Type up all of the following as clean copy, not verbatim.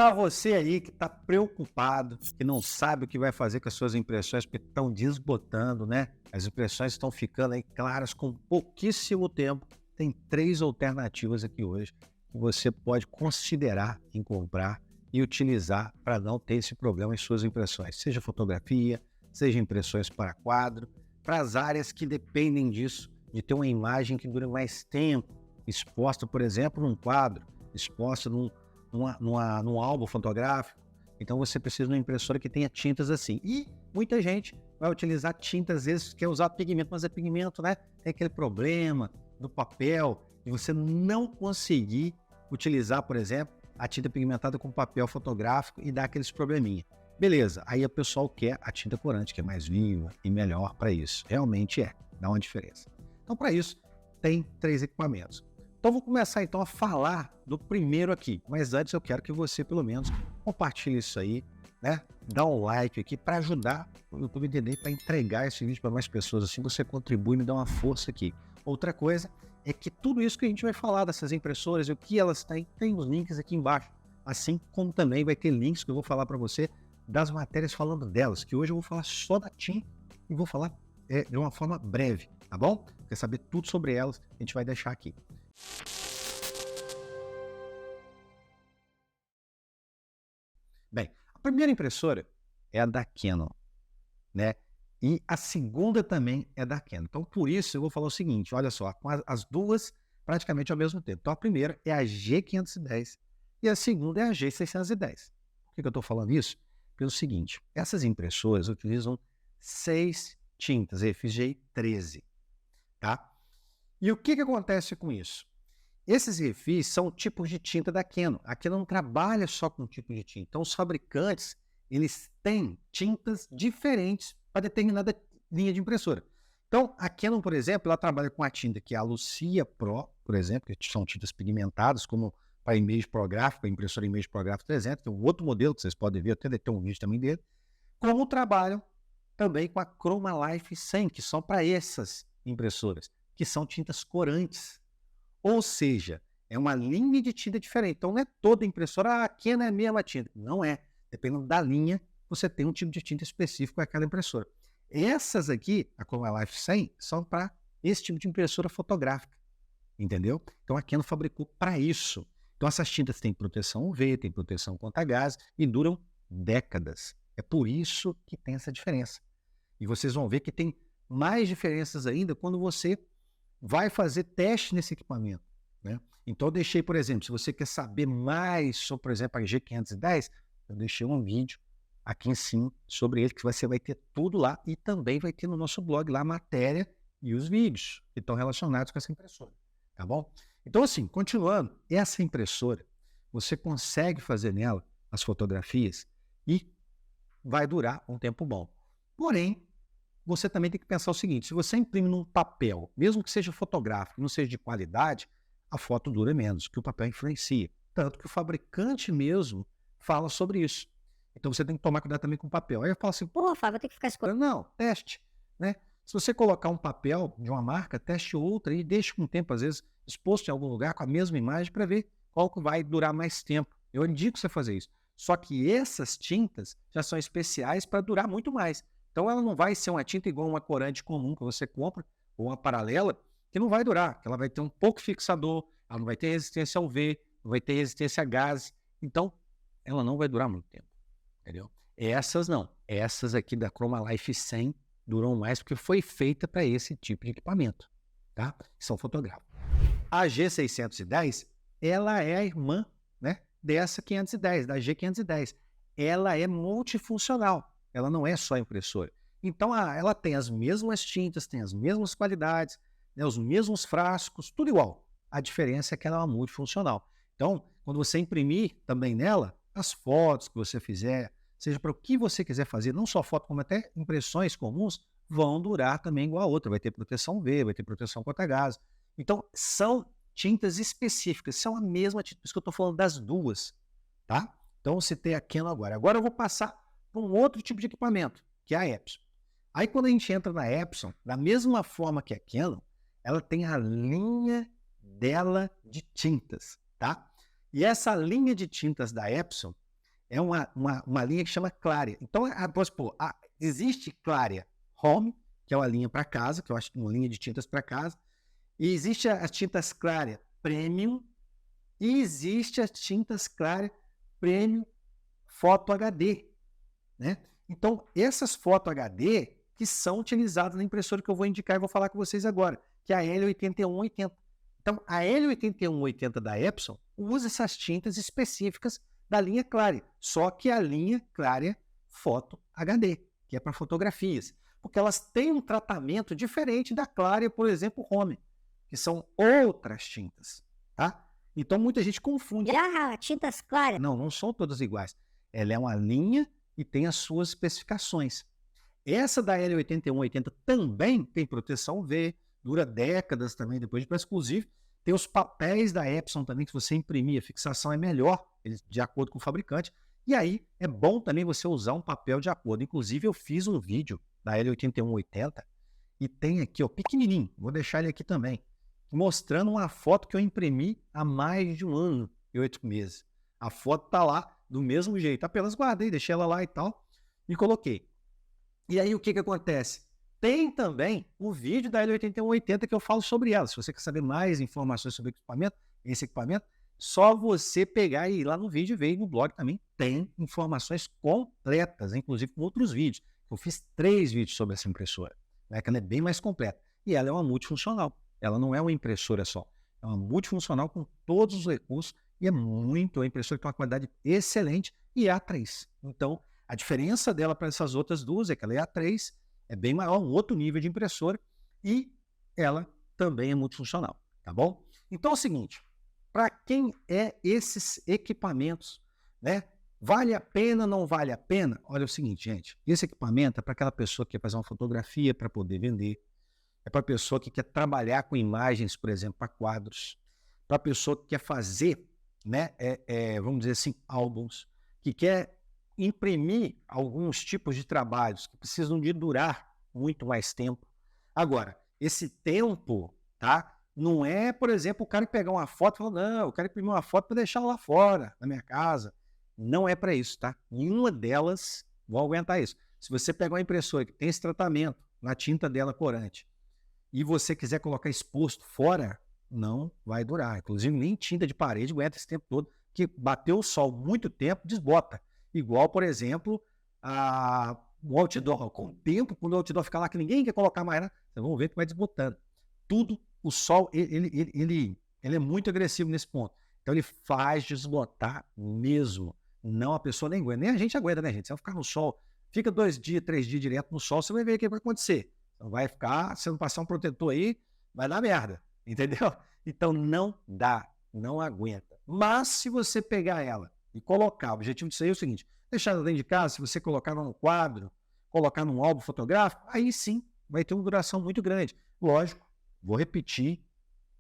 Para você aí que está preocupado, que não sabe o que vai fazer com as suas impressões, porque estão desbotando, né? As impressões estão ficando aí claras com pouquíssimo tempo. Tem 3 alternativas aqui hoje que você pode considerar em comprar e utilizar para não ter esse problema em suas impressões. Seja fotografia, seja impressões para quadro, para as áreas que dependem disso, de ter uma imagem que dure mais tempo, exposta, por exemplo, num quadro, exposta num álbum fotográfico. Então você precisa de uma impressora que tenha tintas assim. E muita gente vai utilizar tintas, às vezes quer usar pigmento, mas é pigmento, né? Tem aquele problema do papel de você não conseguir utilizar, por exemplo, a tinta pigmentada com papel fotográfico e dar aqueles probleminha. Beleza, aí o pessoal quer a tinta corante, que é mais viva e melhor para isso. Realmente dá uma diferença. Então, para isso, tem 3 equipamentos. Então, vou começar então a falar do primeiro aqui, mas antes eu quero que você, pelo menos, compartilhe isso aí, né? Dá um like aqui para ajudar o YouTube a entender, para entregar esse vídeo para mais pessoas, assim você contribui e me dá uma força aqui. Outra coisa é que tudo isso que a gente vai falar dessas impressoras e o que elas têm, tem os links aqui embaixo, assim como também vai ter links que eu vou falar para você das matérias falando delas, que hoje eu vou falar só da TIM e vou falar de uma forma breve, tá bom? Quer saber tudo sobre elas, a gente vai deixar aqui. Bem, a primeira impressora é a da Canon, né? E a segunda também é da Canon. Então, por isso, eu vou falar o seguinte, olha só, com as duas praticamente ao mesmo tempo. Então, a primeira é a G510 e a segunda é a G610. Por que eu estou falando isso? Pelo seguinte, essas impressoras utilizam 6 tintas FGI 13, tá? E o que acontece com isso? Esses refis são tipos de tinta da Canon. A Canon não trabalha só com tipo de tinta. Então, os fabricantes, eles têm tintas diferentes para determinada linha de impressora. Então, a Canon, por exemplo, ela trabalha com a tinta que é a Lucia Pro, por exemplo, que são tintas pigmentadas, como para Image Pro Graphic, a impressora Image Pro Graphic 300, que é um outro modelo que vocês podem ver, até ter um vídeo também dele, como trabalham também com a Chroma Life 100, que são para essas impressoras, que são tintas corantes. Ou seja, é uma linha de tinta diferente. Então, não é toda impressora, a Canon é a mesma tinta. Não é. Dependendo da linha, você tem um tipo de tinta específico para aquela impressora. Essas aqui, a Chroma Life 100, são para esse tipo de impressora fotográfica. Entendeu? Então, a Canon fabricou para isso. Então, essas tintas têm proteção UV, têm proteção contra gás e duram décadas. É por isso que tem essa diferença. E vocês vão ver que tem mais diferenças ainda quando você vai fazer teste nesse equipamento, né? Então eu deixei, por exemplo, se você quer saber mais sobre, por exemplo, a G510, eu deixei um vídeo aqui em cima sobre ele, que você vai ter tudo lá e também vai ter no nosso blog lá a matéria e os vídeos que estão relacionados com essa impressora, tá bom? Então assim, continuando, essa impressora, você consegue fazer nela as fotografias e vai durar um tempo bom. Porém, você também tem que pensar o seguinte, se você imprime num papel, mesmo que seja fotográfico, não seja de qualidade, a foto dura menos, que o papel influencia. Tanto que o fabricante mesmo fala sobre isso. Então você tem que tomar cuidado também com o papel. Aí eu falo assim, pô, Fábio, vai ter que ficar escolhendo. Não, teste, né? Se você colocar um papel de uma marca, teste outra e deixe com o tempo, às vezes, exposto em algum lugar com a mesma imagem para ver qual que vai durar mais tempo. Eu indico você fazer isso. Só que essas tintas já são especiais para durar muito mais. Então ela não vai ser uma tinta igual uma corante comum que você compra, ou uma paralela, que não vai durar, que ela vai ter um pouco fixador, ela não vai ter resistência ao UV, não vai ter resistência a gás, então ela não vai durar muito tempo, entendeu? Essas não, essas aqui da Chroma Life 100 duram mais porque foi feita para esse tipo de equipamento, tá? São fotográficos. A G610, ela é a irmã, né, dessa 510, da G510. Ela é multifuncional. Ela não é só impressora. Então, ela tem as mesmas tintas, tem as mesmas qualidades, né, os mesmos frascos, tudo igual. A diferença é que ela é uma multifuncional. Então, quando você imprimir também nela, as fotos que você fizer, seja para o que você quiser fazer, não só foto, como até impressões comuns, vão durar também igual a outra. Vai ter proteção UV, vai ter proteção contra gás. Então, são tintas específicas, são a mesma tinta. Por isso que eu estou falando das duas, tá? Então, você tem a Canon agora. Agora eu vou passar para um outro tipo de equipamento, que é a Epson. Aí quando a gente entra na Epson, da mesma forma que a Canon, ela tem a linha dela de tintas, tá? E essa linha de tintas da Epson é uma linha que chama Claria. Então, vamos supor, existe Claria Home, que é uma linha para casa, que eu acho que é uma linha de tintas para casa, e existe as tintas Claria Premium, e existe as tintas Claria Premium Foto HD, né? Então, essas Foto HD que são utilizadas na impressora que eu vou indicar e vou falar com vocês agora, que é a L8180. Então, a L8180 da Epson usa essas tintas específicas da linha Claria, só que a linha Claria Foto HD, que é para fotografias, porque elas têm um tratamento diferente da Claria, por exemplo, Home, que são outras tintas, tá? Então, muita gente confunde. Tintas Claria. Não são todas iguais. Ela é uma linha e tem as suas especificações. Essa da L8180 também tem proteção UV, dura décadas também depois de preço, inclusive tem os papéis da Epson também, que você imprimir, a fixação é melhor, de acordo com o fabricante, e aí é bom também você usar um papel de acordo. Inclusive eu fiz um vídeo da L8180 e tem aqui, ó, pequenininho, vou deixar ele aqui também, mostrando uma foto que eu imprimi há mais de 1 ano e 8 meses. A foto tá lá do mesmo jeito, apenas guardei, deixei ela lá e tal, e coloquei. E aí o que acontece? Tem também o vídeo da L8180 que eu falo sobre ela. Se você quer saber mais informações sobre esse equipamento, só você pegar e ir lá no vídeo e ver. No blog também tem informações completas, inclusive com outros vídeos. Eu fiz 3 vídeos sobre essa impressora, né, que ela é bem mais completa. E ela é uma multifuncional. Ela não é uma impressora só. É uma multifuncional com todos os recursos e é uma impressora que tem uma qualidade excelente e é A3. Então, a diferença dela para essas outras duas é que ela é A3, é bem maior, um outro nível de impressora, e ela também é multifuncional, tá bom? Então é o seguinte, para quem é esses equipamentos, né? Vale a pena, não vale a pena? Olha o seguinte, gente, esse equipamento é para aquela pessoa que quer fazer uma fotografia para poder vender, é para a pessoa que quer trabalhar com imagens, por exemplo, para quadros, para a pessoa que quer fazer, né, vamos dizer assim, álbuns, que quer imprimir alguns tipos de trabalhos que precisam de durar muito mais tempo. Agora, esse tempo, tá? Não é, por exemplo, o cara pegar uma foto e falar, não, eu quero imprimir uma foto para deixar lá fora, na minha casa. Não é para isso, tá? Nenhuma delas vão aguentar isso. Se você pegar uma impressora que tem esse tratamento na tinta dela corante e você quiser colocar exposto fora, não vai durar. Inclusive, nem tinta de parede aguenta esse tempo todo, que bateu o sol muito tempo, desbota. Igual, por exemplo, o outdoor. Com o tempo, quando o outdoor fica lá que ninguém quer colocar mais nada, vocês vão ver que vai desbotando. Tudo, o sol, ele é muito agressivo nesse ponto. Então, ele faz desbotar mesmo. Não, a pessoa nem aguenta. Nem a gente aguenta, né, gente? Você vai ficar no sol, fica 2 dias, 3 dias direto no sol, você vai ver o que vai acontecer. Você vai ficar, se não passar um protetor aí, vai dar merda. Entendeu? Então, não dá, não aguenta. Mas, se você pegar ela e colocar, o objetivo disso aí é o seguinte, deixar ela dentro de casa, se você colocar num quadro, colocar num álbum fotográfico, aí sim vai ter uma duração muito grande. Lógico, vou repetir,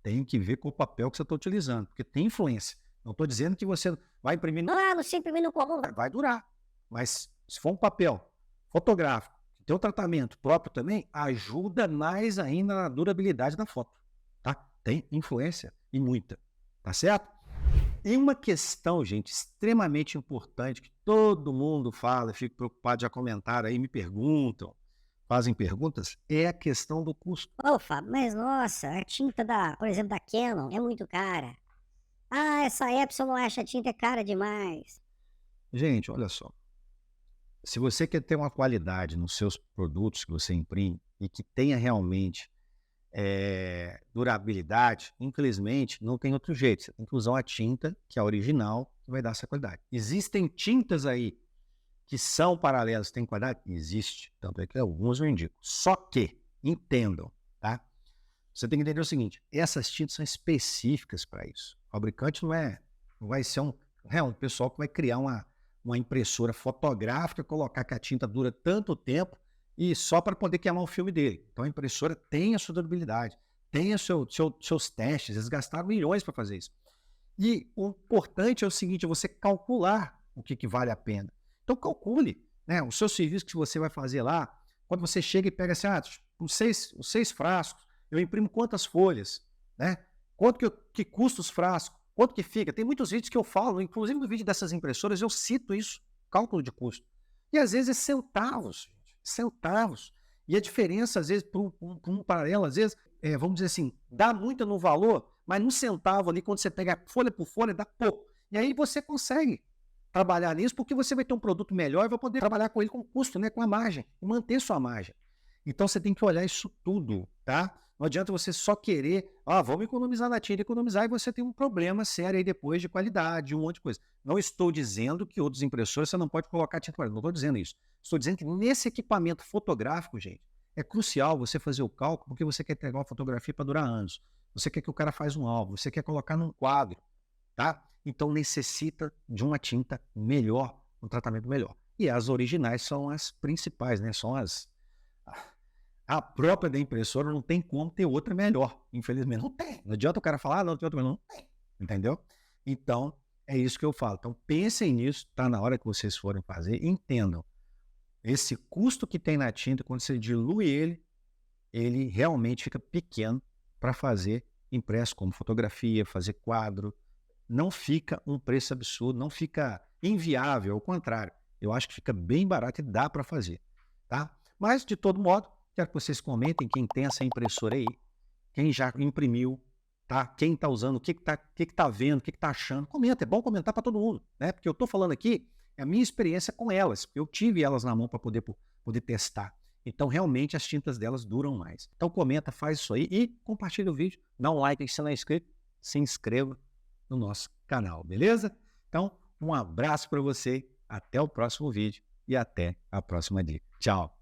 tem que ver com o papel que você está utilizando, porque tem influência. Não estou dizendo que você vai imprimir... Não se imprimir no comum. Vai durar, mas se for um papel fotográfico, que tem um tratamento próprio também, ajuda mais ainda na durabilidade da foto, tá? Tem influência e muita, tá certo? E uma questão, gente, extremamente importante, que todo mundo fala, fico preocupado, já comentaram aí, me perguntam, fazem perguntas, é a questão do custo. Fábio, mas nossa, a tinta por exemplo, da Canon é muito cara. Essa Epson não acha a tinta cara demais. Gente, olha só, se você quer ter uma qualidade nos seus produtos que você imprime e que tenha realmente durabilidade, infelizmente, não tem outro jeito. Você tem que usar uma tinta que é original, que vai dar essa qualidade. Existem tintas aí que são paralelas, têm qualidade? Existe. Tanto é que alguns eu indico. Só que, entendam, tá? Você tem que entender o seguinte, essas tintas são específicas para isso. O fabricante não vai ser um pessoal que vai criar uma impressora fotográfica, colocar que a tinta dura tanto tempo e só para poder queimar o filme dele. Então a impressora tem a sua durabilidade, tem seus testes, eles gastaram milhões para fazer isso. E o importante é o seguinte, é você calcular o que vale a pena. Então calcule, né, o seu serviço que você vai fazer lá, quando você chega e pega assim, os seis frascos, eu imprimo quantas folhas, né? Quanto que custa os frascos? Quanto que fica? Tem muitos vídeos que eu falo, inclusive no vídeo dessas impressoras, eu cito isso, cálculo de custo. E às vezes é centavos, gente, centavos. E a diferença, às vezes, para um paralelo, às vezes, vamos dizer assim, dá muito no valor, mas no centavo ali, quando você pega folha por folha, dá pouco. E aí você consegue trabalhar nisso, porque você vai ter um produto melhor e vai poder trabalhar com ele com custo, né, com a margem, e manter sua margem. Então você tem que olhar isso tudo, tá? Não adianta você só querer, vamos economizar na tinta, economizar, e você tem um problema sério aí depois de qualidade, um monte de coisa. Não estou dizendo que outros impressores você não pode colocar tinta qualidade, não estou dizendo isso. Estou dizendo que nesse equipamento fotográfico, gente, é crucial você fazer o cálculo, porque você quer entregar uma fotografia para durar anos. Você quer que o cara faz um álbum, você quer colocar num quadro, tá? Então necessita de uma tinta melhor, um tratamento melhor. E as originais são as principais, né? São as... A própria da impressora não tem como ter outra melhor, infelizmente. Não tem. Não adianta o cara falar, não tem outra melhor. Não tem. Entendeu? Então, é isso que eu falo. Então, pensem nisso, tá na hora que vocês forem fazer, entendam. Esse custo que tem na tinta, quando você dilui ele realmente fica pequeno para fazer impresso como fotografia, fazer quadro. Não fica um preço absurdo, não fica inviável, ao contrário. Eu acho que fica bem barato e dá para fazer, tá? Mas, de todo modo, quero que vocês comentem quem tem essa impressora aí, quem já imprimiu, tá? Quem está usando, o que tá vendo, o que tá achando. Comenta, é bom comentar para todo mundo, né? Porque eu estou falando aqui, é a minha experiência com elas, porque eu tive elas na mão para poder testar. Então, realmente, as tintas delas duram mais. Então, comenta, faz isso aí e compartilha o vídeo, dá um like aí se não é inscrito, se inscreva no nosso canal, beleza? Então, um abraço para você, até o próximo vídeo e até a próxima dica. Tchau!